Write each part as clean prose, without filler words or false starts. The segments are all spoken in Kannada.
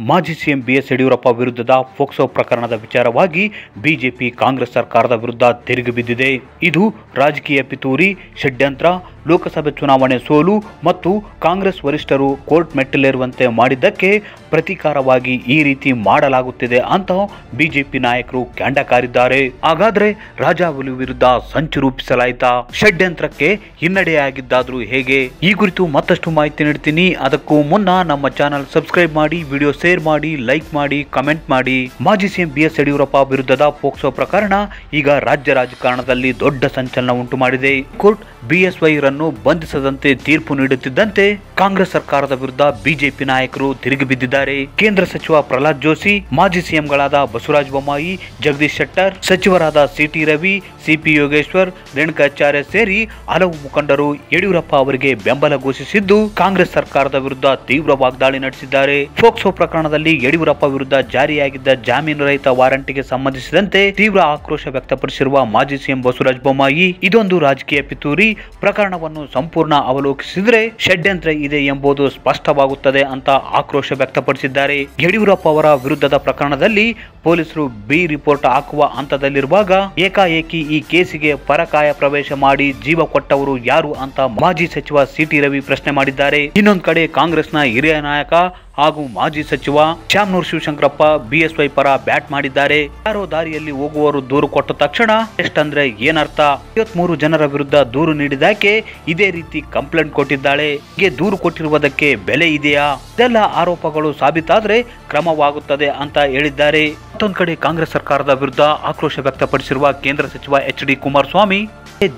ಮಾಜಿ ಸಿಎಂ ಬಿಎಸ್ ಯಡಿಯೂರಪ್ಪ ವಿರುದ್ಧದ ಫೋಕ್ಸೋ ಪ್ರಕರಣದ ವಿಚಾರವಾಗಿ ಬಿಜೆಪಿ ಕಾಂಗ್ರೆಸ್ ಸರ್ಕಾರದ ವಿರುದ್ಧ ತಿರುಗಿ ಬಿದ್ದಿದೆ. ಇದು ರಾಜಕೀಯ ಪಿತೂರಿ, ಷಡ್ಯಂತ್ರ, ಲೋಕಸಭೆ ಚುನಾವಣೆ ಸೋಲು ಮತ್ತು ಕಾಂಗ್ರೆಸ್ ವರಿಷ್ಠರು ಕೋರ್ಟ್ ಮೆಟ್ಟಿಲೇರುವಂತೆ ಮಾಡಿದ್ದಕ್ಕೆ ಪ್ರತೀಕಾರವಾಗಿ ಈ ರೀತಿ ಮಾಡಲಾಗುತ್ತಿದೆ ಅಂತ ಬಿಜೆಪಿ ನಾಯಕರು ಕ್ಯಾಂಡ ಕಾರಿದ್ದಾರೆ. ಹಾಗಾದ್ರೆ ರಾಜಾವಲಿ ವಿರುದ್ಧ ಸಂಚು ರೂಪಿಸಲಾಯಿತಾ? ಷಡ್ಯಂತ್ರಕ್ಕೆ ಹಿನ್ನಡೆಯಾಗಿದ್ದಾದ್ರೂ ಹೇಗೆ? ಈ ಕುರಿತು ಮತ್ತಷ್ಟು ಮಾಹಿತಿ ನೀಡ್ತೀನಿ. ಅದಕ್ಕೂ ಮುನ್ನ ನಮ್ಮ ಚಾನಲ್ ಸಬ್ಸ್ಕ್ರೈಬ್ ಮಾಡಿ, ವಿಡಿಯೋ ಶೇರ್ ಮಾಡಿ, ಲೈಕ್ ಮಾಡಿ, ಕಮೆಂಟ್ ಮಾಡಿ. ಮಾಜಿ ಸಿಎಂ ಬಿಎಸ್ ಯಡಿಯೂರಪ್ಪ ವಿರುದ್ಧದ ಪೋಕ್ಸೋ ಪ್ರಕರಣ ಈಗ ರಾಜ್ಯ ರಾಜಕಾರಣದಲ್ಲಿ ದೊಡ್ಡ ಸಂಚಲನ ಉಂಟು ಮಾಡಿದೆ. ಕೋರ್ಟ್ ಬಿಎಸ್ವೈ ರನ್ನು ಬಂಧಿಸದಂತೆ ತೀರ್ಪು ನೀಡುತ್ತಿದ್ದಂತೆ ಕಾಂಗ್ರೆಸ್ ಸರ್ಕಾರದ ವಿರುದ್ಧ ಬಿಜೆಪಿ ನಾಯಕರು ತಿರುಗಿ ಬಿದ್ದಿದ್ದಾರೆ. ಕೇಂದ್ರ ಸಚಿವ ಪ್ರಹ್ಲಾದ್ ಜೋಶಿ, ಮಾಜಿ ಸಿಎಂಗಳಾದ ಬಸವರಾಜ ಬೊಮ್ಮಾಯಿ, ಜಗದೀಶ್ ಶೆಟ್ಟರ್, ಸಚಿವರಾದ ಸಿಟಿ ರವಿ, ಸಿಪಿ ಯೋಗೇಶ್ವರ್, ರೇಣುಕಾಚಾರ್ಯ ಸೇರಿ ಹಲವು ಮುಖಂಡರು ಯಡಿಯೂರಪ್ಪ ಅವರಿಗೆ ಬೆಂಬಲ ಘೋಷಿಸಿದ್ದು ಕಾಂಗ್ರೆಸ್ ಸರ್ಕಾರದ ವಿರುದ್ಧ ತೀವ್ರ ವಾಗ್ದಾಳಿ ನಡೆಸಿದ್ದಾರೆ. ಫೋಕ್ಸೋ ಪ್ರಕರಣದಲ್ಲಿ ಯಡಿಯೂರಪ್ಪ ವಿರುದ್ಧ ಜಾರಿಯಾಗಿದ್ದ ಜಾಮೀನು ರಹಿತ ವಾರಂಟ್ಗೆ ಸಂಬಂಧಿಸಿದಂತೆ ತೀವ್ರ ಆಕ್ರೋಶ ವ್ಯಕ್ತಪಡಿಸಿರುವ ಮಾಜಿ ಸಿಎಂ ಬಸವರಾಜ ಬೊಮ್ಮಾಯಿ, ಇದೊಂದು ರಾಜಕೀಯ ಪಿತೂರಿ, ಪ್ರಕರಣವನ್ನು ಸಂಪೂರ್ಣ ಅವಲೋಕಿಸಿದರೆ ಷಡ್ಯಂತ್ರ ಇದೆ ಎಂಬುದು ಸ್ಪಷ್ಟವಾಗುತ್ತದೆ ಅಂತ ಆಕ್ರೋಶ ವ್ಯಕ್ತಪಡಿಸಿದ್ದಾರೆ. ಯಡಿಯೂರಪ್ಪ ಅವರ ವಿರುದ್ಧದ ಪ್ರಕರಣದಲ್ಲಿ ಪೊಲೀಸರು ಬಿ ರಿಪೋರ್ಟ್ ಹಾಕುವ ಹಂತದಲ್ಲಿರುವಾಗ ಏಕಾಏಕಿ ಈ ಕೇಸಿಗೆ ಪರಕಾಯ ಪ್ರವೇಶ ಮಾಡಿ ಜೀವ ಕೊಟ್ಟವರು ಯಾರು ಅಂತ ಮಾಜಿ ಸಚಿವ ಸಿಟಿ ರವಿ ಪ್ರಶ್ನೆ ಮಾಡಿದ್ದಾರೆ. ಇನ್ನೊಂದು ಕಡೆ ಕಾಂಗ್ರೆಸ್ನ ಹಿರಿಯ ನಾಯಕ ಹಾಗೂ ಮಾಜಿ ಸಚಿವ ಶಾಮನೂರು ಶಿವಶಂಕರಪ್ಪ ಬಿಎಸ್ವೈ ಪರ ಬ್ಯಾಟ್ ಮಾಡಿದ್ದಾರೆ. ಯಾರೋ ದಾರಿಯಲ್ಲಿ ಹೋಗುವವರು ದೂರು ಕೊಟ್ಟ ತಕ್ಷಣ ಎಷ್ಟಂದ್ರೆ ಏನರ್ಥ? 53 ಜನರ ವಿರುದ್ಧ ದೂರು ನೀಡಿದಾಕೆ ಇದೇ ರೀತಿ ಕಂಪ್ಲೇಂಟ್ ಕೊಟ್ಟಿದ್ದಾಳೆ. ಹೀಗೆ ದೂರು ಕೊಟ್ಟಿರುವುದಕ್ಕೆ ಬೆಲೆ ಇದೆಯಾ? ಇದೆಲ್ಲ ಆರೋಪಗಳು ಸಾಬೀತಾದ್ರೆ ಕ್ರಮವಾಗುತ್ತದೆ ಅಂತ ಹೇಳಿದ್ದಾರೆ. ಮತ್ತೊಂದು ಕಡೆ ಕಾಂಗ್ರೆಸ್ ಸರ್ಕಾರದ ವಿರುದ್ಧ ಆಕ್ರೋಶ ವ್ಯಕ್ತಪಡಿಸಿರುವ ಕೇಂದ್ರ ಸಚಿವ ಎಚ್.ಡಿ. ಕುಮಾರಸ್ವಾಮಿ,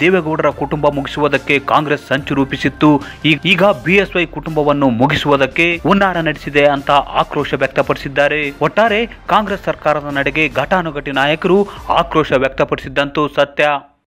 ದೇವೇಗೌಡರ ಕುಟುಂಬ ಮುಗಿಸುವುದಕ್ಕೆ ಕಾಂಗ್ರೆಸ್ ಸಂಚು ರೂಪಿಸಿತ್ತು, ಈಗ ಬಿಎಸ್ವೈ ಕುಟುಂಬವನ್ನು ಮುಗಿಸುವುದಕ್ಕೆ ಹುನ್ನಾರ ನಡೆಸಿದೆ ಅಂತ ಆಕ್ರೋಶ ವ್ಯಕ್ತಪಡಿಸಿದ್ದಾರೆ. ಒಟ್ಟಾರೆ ಕಾಂಗ್ರೆಸ್ ಸರ್ಕಾರದ ನಡೆಗೆ ಘಟಾನುಘಟಿ ನಾಯಕರು ಆಕ್ರೋಶ ವ್ಯಕ್ತಪಡಿಸಿದ್ದಂತೂ ಸತ್ಯ.